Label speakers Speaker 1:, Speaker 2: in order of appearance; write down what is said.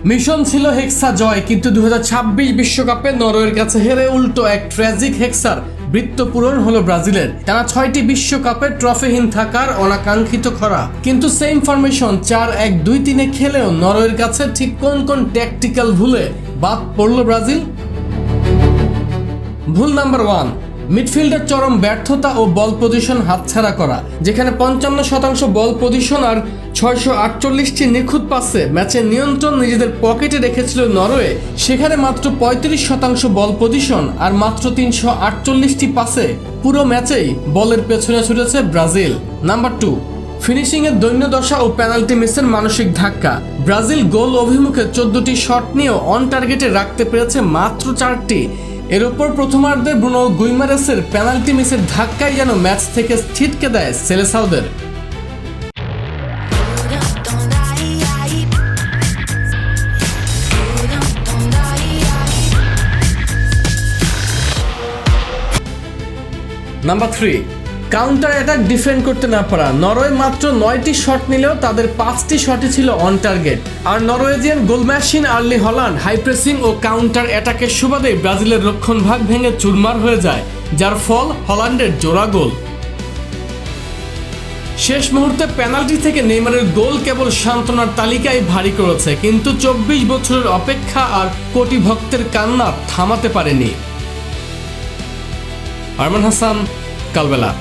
Speaker 1: Mission ছিল হেক্সা জয়, কিন্তু 2026 বিশ্বকাপে নরওয়ের কাছে হেরে উল্টো এক ট্র্যাজিক হেক্সার বৃত্ত পূরণ হলো ব্রাজিলের। টানা 6টি বিশ্বকাপে ট্রফিহীন থাকার অনাকাঙ্ক্ষিত খরা। কিন্তু সেম ফরমেশন 4-1-2-3-এ খেলেও নরওয়ের কাছে ঠিক কোন কোন ট্যাকটিক্যাল ভুলে বাদ পড়ল ব্রাজিল? ভুল নাম্বার 1, মিডফিল্ডের চরম ব্যর্থতা ও বল পজিশন হাতছাড়া করা। যেখানে 55% বল পজিশন আর 648টি নিখুঁত পাসে ম্যাচের নিয়ন্ত্রণ নিজেদের পকেটে রেখেছিল নরওয়ে, সেখানে মাত্র 35% বল পজিশন আর মাত্র 348টি পাসে পুরো ম্যাচেই বলের পেছনে ছুটেছে ব্রাজিল। নাম্বার 2, ফিনিশিংয়ের দৈন্যদশা ও পেনাল্টি মিসের মানসিক ধাক্কা। ব্রাজিল গোল অভিমুখে 14টি শট নিয়েও অন টার্গেটে রাখতে পেরেছে মাত্র 4টি। এর উপর প্রথমার্ধে ব্রুনো গুইমারেসের পেনাল্টি মিসের ধাক্কাই যেন ম্যাচ থেকে ছিটকে দেয় সেলেসাওদের। নাম্বার 3, কাউন্টার অ্যাটাক ডিফেন্ড করতে না পারা। নরওয়ে মাত্র 9টি শট নিলেও তাদের 5টি শটই ছিল অন টার্গেট। আর নরওয়েজিয়ান গোল মেশিন আর্লি হল্যান্ড হাই প্রেসিং ও কাউন্টার অ্যাটাকের সুবাদে ব্রাজিলের রক্ষণ ভাগ ভেঙে চুরমার হয়ে যায়, যার ফল হল্যান্ডের জোড়া গোল। শেষ মুহূর্তে পেনাল্টি থেকে নেইমারের গোল কেবল সান্ত্বনার তালিকায় ভারী করেছে, কিন্তু 24 বছরের অপেক্ষা আর কোটি ভক্তের কান্না থামাতে পারেনি। আরমান হাসান, কালবেলা।